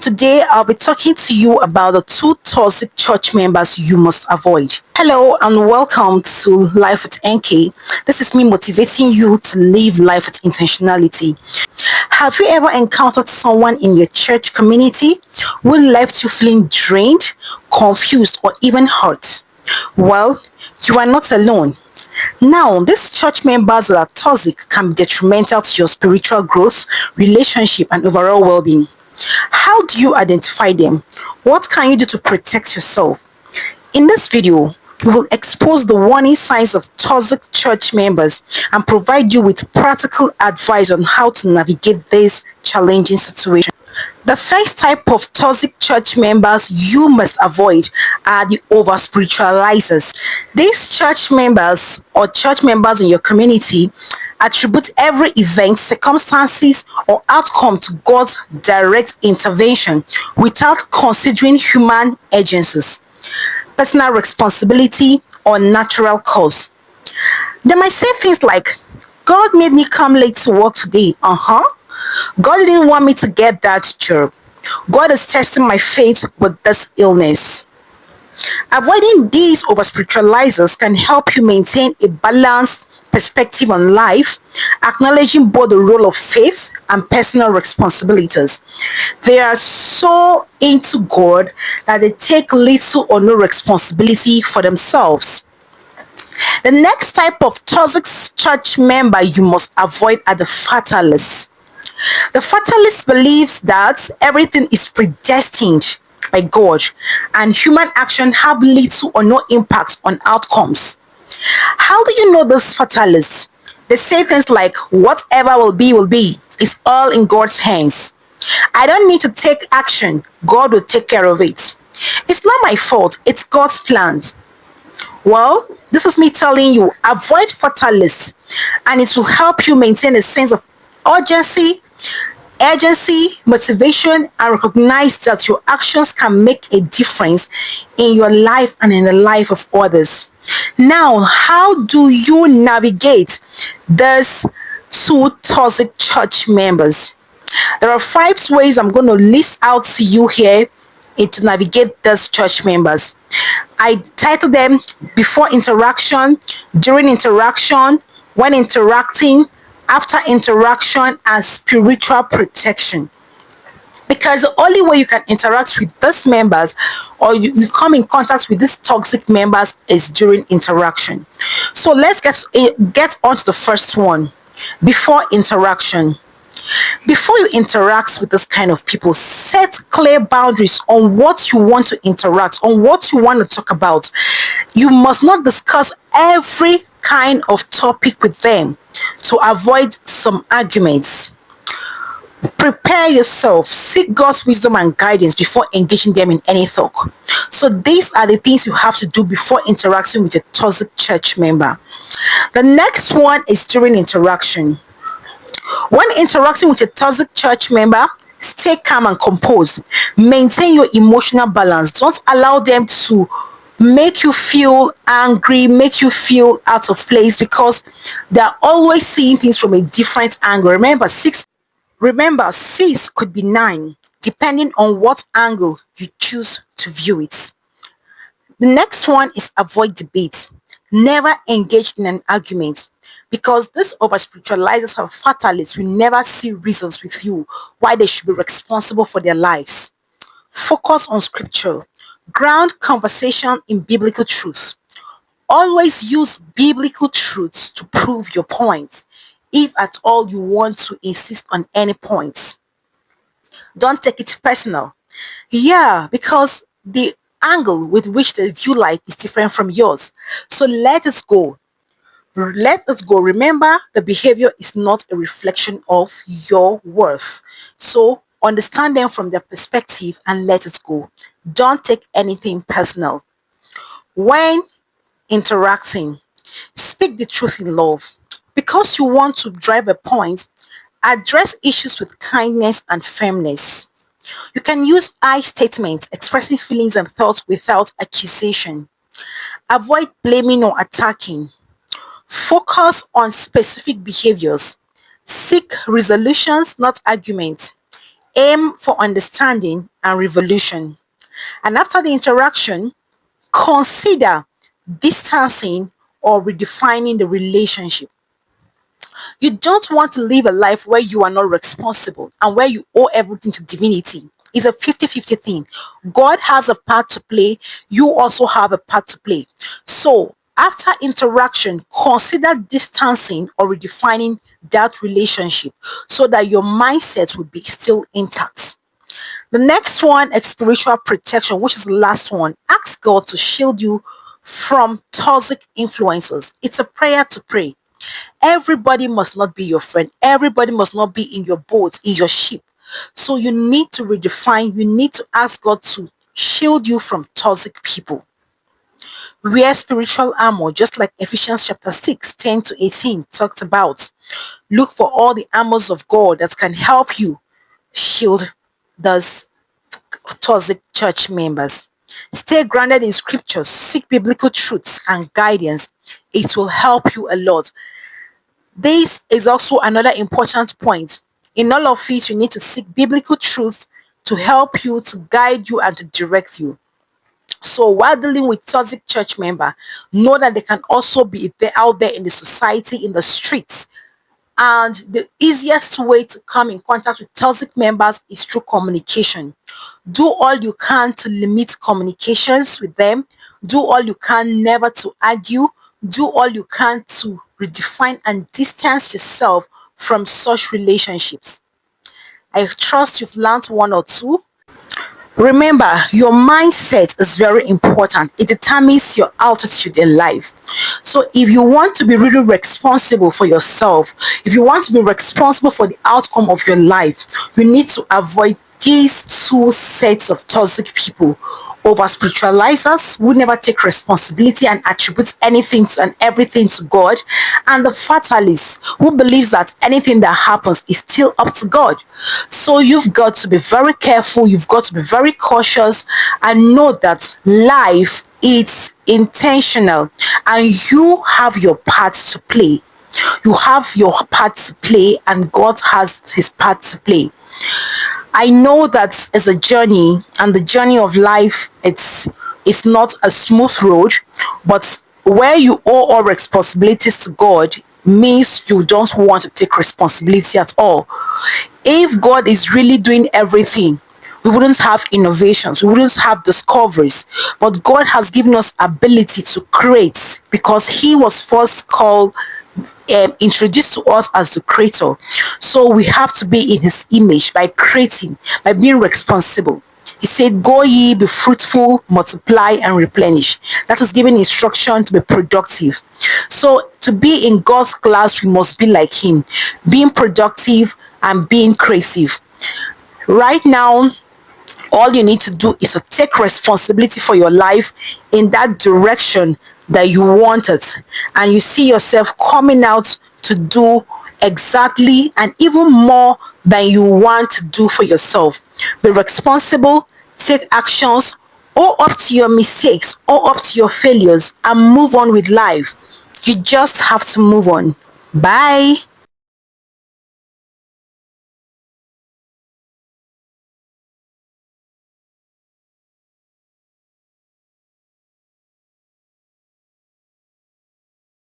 Today, I'll be talking to you about the two toxic church members you must avoid. Hello, and welcome to Life with NK. This is me motivating you to live life with intentionality. Have you ever encountered someone in your church community who left you feeling drained, confused, or even hurt? Well, you are not alone. Now, these church members that are toxic can be detrimental to your spiritual growth, relationship, and overall well being. How do you identify them? What can you do to protect yourself? In this video, we will expose the warning signs of toxic church members and provide you with practical advice on how to navigate this challenging situation. The first type of toxic church members you must avoid are the over-spiritualizers. These church members or church members in your community attribute every event, circumstances, or outcome to God's direct intervention without considering human agencies, personal responsibility, or natural cause. They might say things like, God made me come late to work today. God didn't want me to get that job. God is testing my faith with this illness. Avoiding these over spiritualizers can help you maintain a balanced perspective on life, acknowledging both the role of faith and personal responsibilities. They are so into God that they take little or no responsibility for themselves. The next type of toxic church member you must avoid are the fatalists. The fatalist believes that everything is predestined by God and human action have little or no impact on outcomes. How do you know this fatalists? They say things like, whatever will be. It's all in God's hands. I don't need to take action. God will take care of it. It's not my fault. It's God's plans. Well, this is me telling you, avoid fatalists, and it will help you maintain a sense of urgency, motivation, and recognize that your actions can make a difference in your life and in the life of others. Now, how do you navigate these two toxic church members? There are 5 ways I'm going to list out to you here to navigate these church members. I titled them before interaction, during interaction, when interacting, after interaction, and spiritual protection. Because the only way you can interact with these members or you come in contact with these toxic members is during interaction. So let's get on to the first one, before interaction. Before you interact with this kind of people, set clear boundaries on what you want to interact, on what you want to talk about. You must not discuss every kind of topic with them to avoid some arguments. Prepare yourself, seek God's wisdom and guidance before engaging them in any talk. So these are the things you have to do before interacting with a toxic church member. The next one is during interaction. When interacting with a toxic church member, stay calm and composed. Maintain your emotional balance. Don't allow them to make you feel angry, make you feel out of place, because they're always seeing things from a different angle. Remember, 6 could be 9, depending on what angle you choose to view it. The next one is avoid debate. Never engage in an argument, because these over-spiritualizers and fatalists will never see reasons with you why they should be responsible for their lives. Focus on scripture. Ground conversation in biblical truth. Always use biblical truths to prove your point, if at all you want to insist on any points. Don't take it personal. Yeah, because the angle with which they view life is different from yours. So let it go. Let it go. Remember, the behavior is not a reflection of your worth. So understand them from their perspective and let it go. Don't take anything personal. When interacting, speak the truth in love. Because you want to drive a point, address issues with kindness and firmness. You can use I statements, expressing feelings and thoughts without accusation. Avoid blaming or attacking. Focus on specific behaviors. Seek resolutions, not arguments. Aim for understanding and revolution. And after the interaction, consider distancing or redefining the relationship. You don't want to live a life where you are not responsible and where you owe everything to divinity. It's a 50-50 thing. God has a part to play. You also have a part to play. So after interaction, consider distancing or redefining that relationship so that your mindset will be still intact. The next one is spiritual protection, which is the last one. Ask God to shield you from toxic influences. It's a prayer to pray. Everybody must not be your friend. Everybody must not be in your boat, in your ship. So you need to redefine, you need to ask God to shield you from toxic people. Wear spiritual armor, just like Ephesians chapter 6, 10 to 18 talked about. Look for all the armors of God that can help you shield those toxic church members. Stay grounded in scriptures, seek biblical truths and guidance. It will help you a lot. This is also another important point. In all of it, you need to seek biblical truth to help you, to guide you, and to direct you. So while dealing with toxic church member, know that they can also be there out there in the society, in the streets. And the easiest way to come in contact with toxic members is through communication. Do all you can to limit communications with them. Do all you can never to argue. Do all you can to redefine and distance yourself from such relationships. I trust you've learned one or two. Remember, your mindset is very important. It determines your altitude in life. So, if you want to be really responsible for yourself, if you want to be responsible for the outcome of your life, you need to avoid these two sets of toxic people: over spiritualizers who never take responsibility and attribute anything to and everything to God, and the fatalists who believes that anything that happens is still up to God. So you've got to be very careful, you've got to be very cautious, and know that life is intentional and you have your part to play. You have your part to play and God has his part to play. I know that it's a journey, and the journey of life, it's not a smooth road, but where you owe all responsibilities to God means you don't want to take responsibility at all. If God is really doing everything, we wouldn't have innovations, we wouldn't have discoveries. But God has given us ability to create because He was first called, introduced to us as the creator. So we have to be in His image by creating, by being responsible. He said, "Go ye, be fruitful, multiply, and replenish." That is giving instruction to be productive. So to be in God's class, we must be like Him, being productive and being creative. Right now, all you need to do is to take responsibility for your life in that direction that you want it, and you see yourself coming out to do exactly and even more than you want to do for yourself. Be responsible, take actions, or up to your mistakes or up to your failures, and move on with life. You just have to move on. Bye.